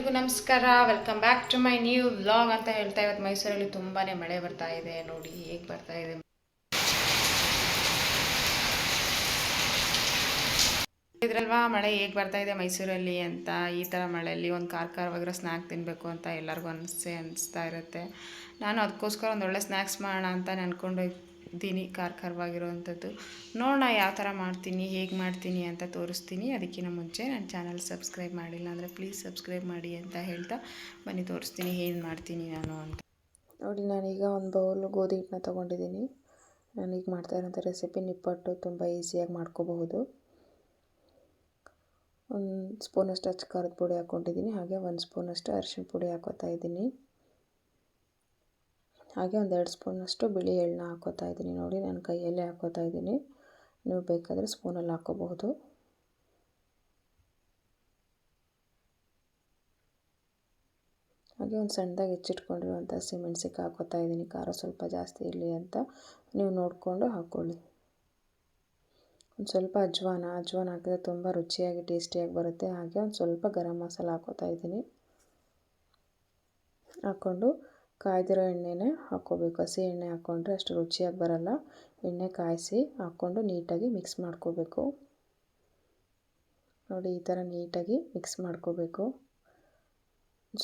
ಎಲ್ರಿಗೂ ನಮಸ್ಕಾರ. Welcome back to my new vlog ಅಂತ ಹೇಳ್ತಾ ಇವತ್ತು ಮೈಸೂರಲ್ಲಿ ತುಂಬಾ ಮಳೆ ಬರ್ತಾ ಇದೆ. ನೋಡಿ ಹೇಗೆ ಬರ್ತಾ ಇದೆ ಇದ್ರಲ್ವಾ ಮಳೆ ಹೇಗೆ ಬರ್ತಾ ಇದೆ ಮೈಸೂರಲ್ಲಿ ಅಂತ. ಈ ಥರ ಮಳೆಯಲ್ಲಿ ಒಂದು ಖಾರವಾಗಿರೋ ಸ್ನ್ಯಾಕ್ ತಿನ್ನಬೇಕು ಅಂತ ಎಲ್ಲರಿಗೂ ಅನಿಸ್ತಾ ಇರುತ್ತೆ. ನಾನು ಅದಕ್ಕೋಸ್ಕರ ಒಂದೊಳ್ಳೆ ಸ್ನ್ಯಾಕ್ಸ್ ಮಾಡೋಣ ಅಂತ ಅಂದ್ಕೊಂಡು ಇದ್ದೀನಿ. ಖಾರವಾಗಿರೋವಂಥದ್ದು ನೋಡೋಣ ಯಾವ ಥರ ಮಾಡ್ತೀನಿ, ಹೇಗೆ ಮಾಡ್ತೀನಿ ಅಂತ ತೋರಿಸ್ತೀನಿ. ಅದಕ್ಕಿಂತ ಮುಂಚೆ ನನ್ನ ಚಾನಲ್ ಸಬ್ಸ್ಕ್ರೈಬ್ ಮಾಡಿಲ್ಲ ಅಂದರೆ ಪ್ಲೀಸ್ ಸಬ್ಸ್ಕ್ರೈಬ್ ಮಾಡಿ ಅಂತ ಹೇಳ್ತಾ ಬನ್ನಿ ತೋರಿಸ್ತೀನಿ ಏನು ಮಾಡ್ತೀನಿ ನಾನು ಅಂತ. ನೋಡಿ, ನಾನೀಗ ಒಂದು ಬೌಲ್ ಗೋಧಿ ಹಿಟ್ಟನ್ನ ತೊಗೊಂಡಿದ್ದೀನಿ. ನಾನೀಗ ಮಾಡ್ತಾ ಇರೋಂಥ ರೆಸಿಪಿ ನಿಪ್ಪಟ್ಟು ತುಂಬ ಈಸಿಯಾಗಿ ಮಾಡ್ಕೋಬಹುದು. ಒಂದು ಸ್ಪೂನಷ್ಟು ಅಚ್ಚ ಖಾರದ ಪುಡಿ ಹಾಕ್ಕೊಂಡಿದ್ದೀನಿ. ಹಾಗೆ ಒಂದು ಸ್ಪೂನಷ್ಟು ಅರಿಶಿಣ ಪುಡಿ ಹಾಕೋತಾ ಇದ್ದೀನಿ. ಹಾಗೆ ಒಂದು 2 ಸ್ಪೂನಷ್ಟು ಬಿಳಿ ಎಳ್ಳನ್ನ ಹಾಕೋತಾ ಇದ್ದೀನಿ. ನೋಡಿ, ನಾನು ಕೈಯಲ್ಲೇ ಹಾಕೋತಾ ಇದ್ದೀನಿ. ನೀವು ಬೇಕಾದರೆ ಸ್ಪೂನಲ್ಲಿ ಹಾಕೋಬಹುದು. ಹಾಗೆ ಒಂದು ಸಣ್ಣದಾಗಿ ಹೆಚ್ಚಿಟ್ಕೊಂಡಿರುವಂಥ ಹಸಿಮೆಣಸಿಕಾಯಿ ಹಾಕೋತಾ ಇದ್ದೀನಿ. ಖಾರ ಸ್ವಲ್ಪ ಜಾಸ್ತಿ ಇರಲಿ ಅಂತ ನೀವು ನೋಡಿಕೊಂಡು ಹಾಕ್ಕೊಳ್ಳಿ. ಒಂದು ಸ್ವಲ್ಪ ಅಜ್ವಾನ ಹಾಕಿದ್ರೆ ತುಂಬ ರುಚಿಯಾಗಿ ಟೇಸ್ಟಿಯಾಗಿ ಬರುತ್ತೆ. ಹಾಗೆ ಒಂದು ಸ್ವಲ್ಪ ಗರಂ ಮಸಾಲ ಹಾಕೋತಾ ಇದ್ದೀನಿ. ಹಾಕ್ಕೊಂಡು ಕಾಯ್ದಿರೋ ಎಣ್ಣೆನೇ ಹಾಕ್ಕೋಬೇಕು. ಹಸಿ ಎಣ್ಣೆ ಹಾಕ್ಕೊಂಡ್ರೆ ಅಷ್ಟು ರುಚಿಯಾಗಿ ಬರಲ್ಲ. ಎಣ್ಣೆ ಕಾಯಿಸಿ ಹಾಕ್ಕೊಂಡು ನೀಟಾಗಿ ಮಿಕ್ಸ್ ಮಾಡ್ಕೋಬೇಕು. ನೋಡಿ, ಈ ಥರ ನೀಟಾಗಿ ಮಿಕ್ಸ್ ಮಾಡ್ಕೋಬೇಕು.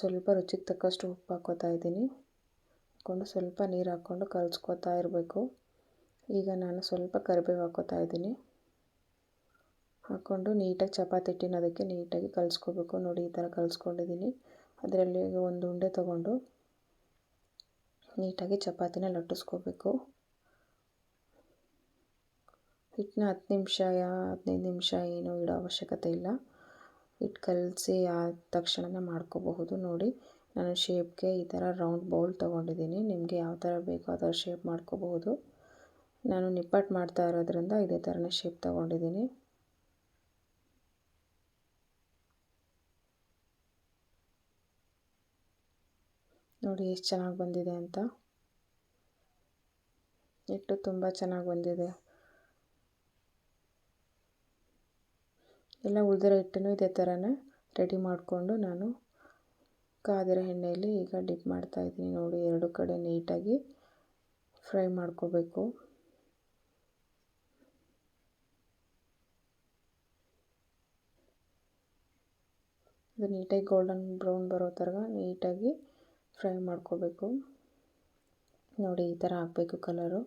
ಸ್ವಲ್ಪ ರುಚಿಗೆ ತಕ್ಕಷ್ಟು ಉಪ್ಪು ಹಾಕ್ಕೋತಾ ಇದ್ದೀನಿ. ಹಾಕ್ಕೊಂಡು ಸ್ವಲ್ಪ ನೀರು ಹಾಕ್ಕೊಂಡು ಕಲಿಸ್ಕೊತಾ ಇರಬೇಕು. ಈಗ ನಾನು ಸ್ವಲ್ಪ ಕರಿಬೇವು ಹಾಕ್ಕೋತಾ ಇದ್ದೀನಿ. ಹಾಕ್ಕೊಂಡು ನೀಟಾಗಿ ಚಪಾತಿ ಹಿಟ್ಟಿನ ಅದಕ್ಕೆ ನೀಟಾಗಿ ಕಲಿಸ್ಕೋಬೇಕು. ನೋಡಿ, ಈ ಥರ ಕಲಿಸ್ಕೊಂಡಿದ್ದೀನಿ. ಅದರಲ್ಲಿ ಒಂದು ಉಂಡೆ ತೊಗೊಂಡು ನೀಟಾಗಿ ಚಪಾತಿನ ಲಟ್ಟಿಸ್ಕೋಬೇಕು. ಹಿಟ್ಟನ್ನ 10 ನಿಮಿಷ 15 ನಿಮಿಷ ಏನೂ ಇಡೋ ಅವಶ್ಯಕತೆ ಇಲ್ಲ. ಹಿಟ್ಟು ಕಲಸಿ ಆದ ತಕ್ಷಣ ಮಾಡ್ಕೋಬಹುದು. ನೋಡಿ, ನಾನು ಶೇಪ್ಗೆ ಈ ಥರ ರೌಂಡ್ ಬೌಲ್ ತೊಗೊಂಡಿದ್ದೀನಿ. ನಿಮಗೆ ಯಾವ ಥರ ಬೇಕೋ ಆ ಥರ ಶೇಪ್ ಮಾಡ್ಕೋಬಹುದು. ನಾನು ನಿಪ್ಪಟ್ಟು ಮಾಡ್ತಾ ಇರೋದ್ರಿಂದ ಇದೇ ಥರನೇ ಶೇಪ್ ತೊಗೊಂಡಿದ್ದೀನಿ. ನೋಡಿ ಎಷ್ಟು ಚೆನ್ನಾಗಿ ಬಂದಿದೆ ಅಂತ. ಹಿಟ್ಟು ತುಂಬ ಚೆನ್ನಾಗಿ ಬಂದಿದೆ. ಎಲ್ಲ ಉಳಿದಿರೋ ಹಿಟ್ಟನ್ನು ಇದೇ ಥರನೇ ರೆಡಿ ಮಾಡಿಕೊಂಡು ನಾನು ಕಾದಿರೋ ಎಣ್ಣೆಯಲ್ಲಿ ಈಗ ಡಿಪ್ ಮಾಡ್ತಾಯಿದ್ದೀನಿ. ನೋಡಿ, 2 ಕಡೆ ನೀಟಾಗಿ ಫ್ರೈ ಮಾಡ್ಕೋಬೇಕು. ಇದು ನೀಟಾಗಿ ಗೋಲ್ಡನ್ ಬ್ರೌನ್ ಬರೋ ಥರ ನೀಟಾಗಿ ಫ್ರೈ ಮಾಡ್ಕೋಬೇಕು. ನೋಡಿ, ಈ ಥರ ಹಾಕಬೇಕು ಕಲರು.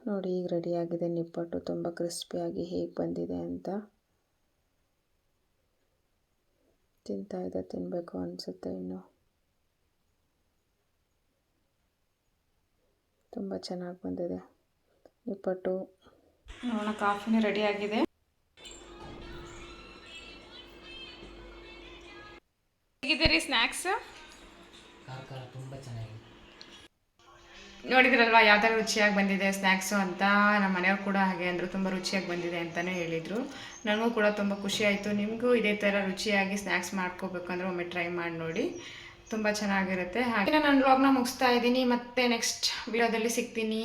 ನೋಡಿ, ಈಗ ರೆಡಿಯಾಗಿದೆ ನಿಪ್ಪಟ್ಟು. ತುಂಬ ಕ್ರಿಸ್ಪಿಯಾಗಿ ಹೇಗೆ ಬಂದಿದೆ ಅಂತ. ತಿನ್ನಬೇಕು ಅನಿಸುತ್ತೆ. ಇನ್ನು ತುಂಬ ಚೆನ್ನಾಗಿ ಬಂದಿದೆ ನಿಪ್ಪಟ್ಟು. ನೋಡೋಣ, ಕಾಫಿನೂ ರೆಡಿಯಾಗಿದೆ. ಹೇಗಿದ್ದೀರಿ ಸ್ನ್ಯಾಕ್ಸ್? ತುಂಬ ಚೆನ್ನಾಗಿದೆ. ನೋಡಿದ್ರಲ್ವಾ ಯಾವ ಥರ ರುಚಿಯಾಗಿ ಬಂದಿದೆ ಸ್ನ್ಯಾಕ್ಸು ಅಂತ. ನಮ್ಮ ಮನೆಯವ್ರು ಕೂಡ ಹಾಗೆ ಅಂದರು, ತುಂಬ ರುಚಿಯಾಗಿ ಬಂದಿದೆ ಅಂತಲೇ ಹೇಳಿದರು. ನನಗೂ ಕೂಡ ತುಂಬ ಖುಷಿ ಆಯಿತು. ನಿಮಗೂ ಇದೇ ಥರ ರುಚಿಯಾಗಿ ಸ್ನ್ಯಾಕ್ಸ್ ಮಾಡ್ಕೋಬೇಕಂದ್ರೆ ಒಮ್ಮೆ ಟ್ರೈ ಮಾಡಿ ನೋಡಿ, ತುಂಬ ಚೆನ್ನಾಗಿರುತ್ತೆ. ಹಾಗೆ ನಾನು ವ್ಲಾಗ್ನ ಮುಗಿಸ್ತಾ ಇದ್ದೀನಿ. ಮತ್ತೆ ನೆಕ್ಸ್ಟ್ ವಿಡಿಯೋದಲ್ಲಿ ಸಿಗ್ತೀನಿ.